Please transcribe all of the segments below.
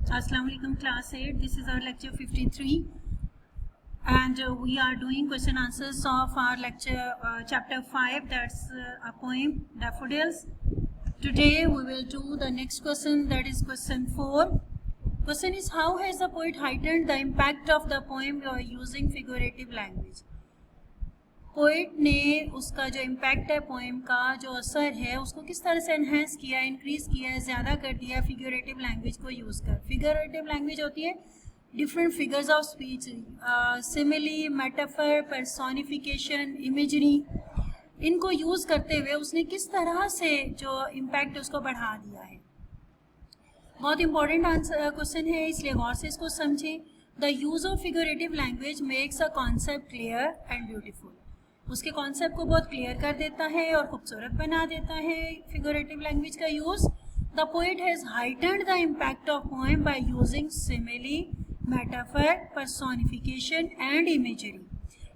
Assalamu alaikum class 8. This is our lecture 53 and we are doing question answers of our lecture chapter 5, that's a poem Daffodils. Today we will do the next question, that is question 4. Question is, how has the poet heightened the impact of the poem using figurative language? Poet ने उसका जो impact है poem का, जो असर है, उसको किस तरह से एनहेंस किया, इंक्रीज किया है, ज़्यादा कर दिया फिगरेटिव लैंग्वेज को यूज़ कर। फिगरेटिव लैंग्वेज होती है different figures of speech, simile, metaphor, personification, imagery, इनको यूज़ करते हुए उसने किस तरह से जो इम्पैक्ट है उसको बढ़ा दिया है। बहुत इंपॉर्टेंट आंसर क्वेश्चन है, इसलिए गौर से इसको समझें। The use of figurative language makes a concept clear and beautiful. उसके कॉन्सेप्ट को बहुत क्लियर कर देता है और खूबसूरत बना देता है फिगरेटिव लैंग्वेज का use. The poet has heightened the impact of poem by using simile, metaphor, personification and imagery.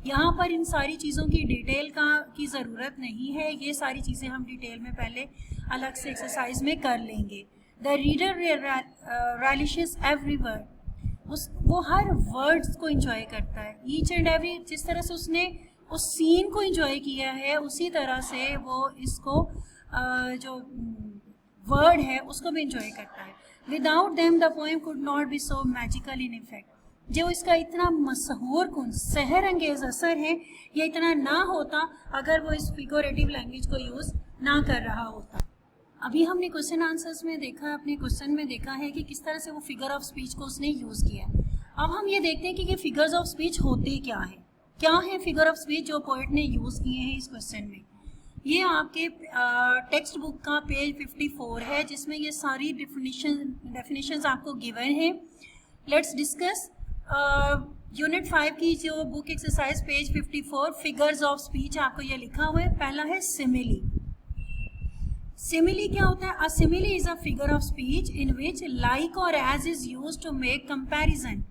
यहाँ पर इन सारी चीज़ों की डिटेल की ज़रूरत नहीं है, ये सारी चीज़ें हम डिटेल में पहले अलग से एक्सरसाइज में कर लेंगे। The reader realises every word, वो हर वर्ड्स को इंजॉय करता है, ईच एंड एवरी। जिस तरह से उसने उस सीन को एंजॉय किया है उसी तरह से वो इसको जो वर्ड है उसको भी एंजॉय करता है। Without them the poem could not be so magical in effect. जो इसका इतना मशहूर कुन सहर अंगेज असर है, ये इतना ना होता अगर वो इस फिगरेटिव लैंग्वेज को यूज़ ना कर रहा होता। अभी हमने क्वेश्चन आंसर्स में देखा, अपने क्वेश्चन में देखा है कि किस तरह से वो फिगर ऑफ स्पीच को उसने यूज़ किया। अब हम ये देखते हैं कि फिगर्स ऑफ स्पीच होते क्या है फिगर ऑफ स्पीच जो पोएट ने यूज़ किए हैं इस क्वेश्चन में। ये आपके टेक्स्ट बुक का पेज 54 है, जिसमें ये सारी डेफिनेशंस आपको गिवन है। लेट्स डिस्कस यूनिट 5 की जो book exercise page 54, figures of speech, आपको ये लिखा हुआ है। पहला है सिमिली। सिमिली क्या होता है? A simile is a figure of speech in which like और as is used to make comparison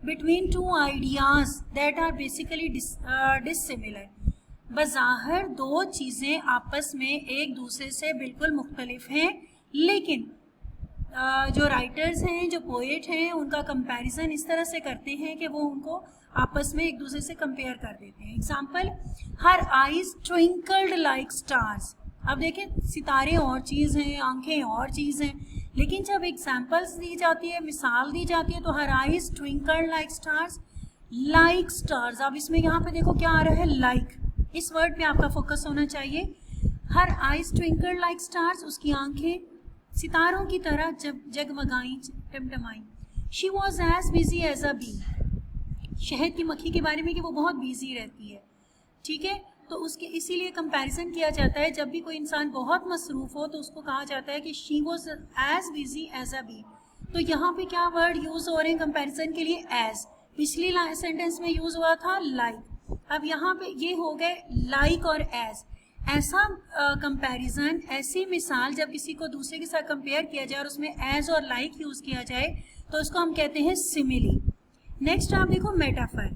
between two ideas that are basically dissimilar। बज़ाहिर दो चीज़ें आपस में एक दूसरे से बिल्कुल मुख्तलिफ हैं, लेकिन जो राइटर्स हैं, जो पोएट हैं, उनका कंपैरिजन इस तरह से करते हैं कि वो उनको आपस में एक दूसरे से कंपेयर कर देते हैं। Example, her eyes twinkled like stars. अब देखें, सितारे और चीज़ हैं, आंखें और चीज़ हैं, लेकिन जब एग्जाम्पल्स दी जाती है, मिसाल दी जाती है, तो her eyes twinkled like stars, like stars. अब इसमें यहाँ पे देखो क्या आ रहा है, लाइक। इस वर्ड पे आपका फोकस होना चाहिए। Her eyes twinkled like stars, उसकी आंखें सितारों की तरह जब जगमगाई, टिमटिमाई। She was as busy as a bee. शहद की मक्खी के बारे में कि वो बहुत बिजी रहती है, ठीक है। तो उसके इसीलिए कंपैरिजन किया जाता है, जब भी कोई इंसान बहुत मसरूफ हो तो उसको कहा जाता है कि she was as busy as a bee. तो यहाँ पे क्या वर्ड यूज़ हो रहे हैं कंपैरिजन के लिए? एज। पिछली सेंटेंस में यूज़ हुआ था लाइक। अब यहाँ पे ये हो गए लाइक और एज। ऐसा कंपैरिजन, ऐसी मिसाल जब किसी को दूसरे के साथ कंपेयर किया जाए और उसमें एज और लाइक यूज़ किया जाए तो उसको हम कहते हैं सिमिली। नेक्स्ट आप देखो metaphor.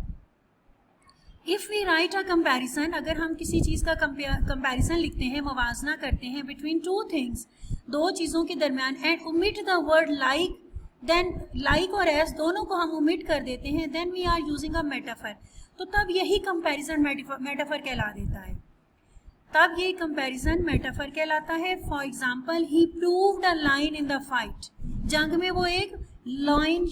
If we write a comparison, अगर हम किसी चीज़ का कंपैरिजन लिखते हैं, मुवाजना करते हैं बिटवीन टू थिंग्स, दो चीज़ों के दरमियान, and omit the word like, then like और एज दोनों को हम ओमिट कर देते हैं, then we are using a metaphor. तो तब यही कंपैरिजन मेटाफर कहला देता है, तब ये कंपैरिजन मेटाफर कहलाता है। For example, he proved a line in the fight. जंग में वो एक लाइन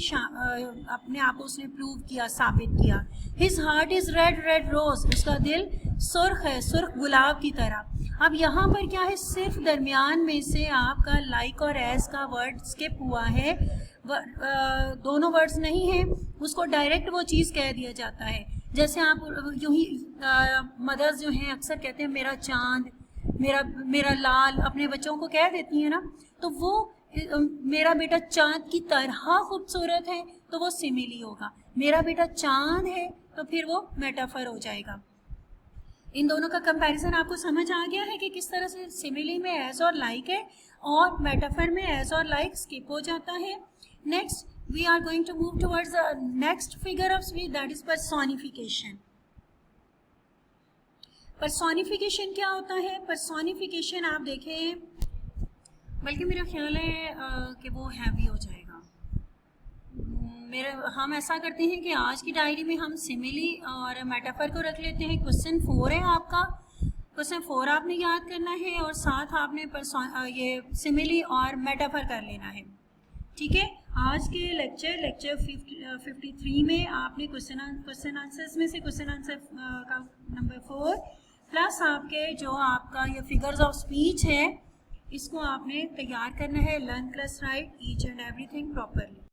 अपने आप को उसने प्रूव किया, साबित किया। His heart is red red rose, उसका दिल सुर्ख है, सुर्ख गुलाब की तरह। अब यहाँ पर क्या है, सिर्फ दरमियान में से आपका लाइक और एज का वर्ड स्किप हुआ है, दोनों वर्ड्स नहीं है, उसको डायरेक्ट वो चीज़ कह दिया जाता है। जैसे आप यूं ही मदर्स जो हैं अक्सर कहते हैं मेरा चांद, मेरा लाल, अपने बच्चों को कह देती है ना, तो वो मेरा बेटा चांद की तरह खूबसूरत है तो वो सिमिली होगा। मेरा बेटा चांद है तो फिर वो मेटाफर हो जाएगा। इन दोनों का कंपैरिजन आपको समझ आ गया है कि किस तरह से सिमिली में एज और लाइक है और मेटाफर में एज और लाइक स्किप हो जाता है। Next we are going to move towards the next figure of speech, that is personification. Personification क्या होता है? पर्सोनिफिकेशन आप देखें, बल्कि मेरा ख्याल है कि वो हैवी हो जाएगा। फिर हम ऐसा करते हैं कि आज की डायरी में हम सिमिली और मेटाफर को रख लेते हैं। क्वेश्चन 4 है आपका, क्वेश्चन 4 आपने याद करना है और साथ आपने ये सिमिली और मेटाफर कर लेना है, ठीक है। आज के लेक्चर 53 में आपने क्वेश्चन आंसर्स में से क्वेश्चन आंसर का नंबर 4 प्लस आपके जो आपका ये फिगर्स ऑफ स्पीच है इसको आपने तैयार करना है, learn plus right each and everything properly.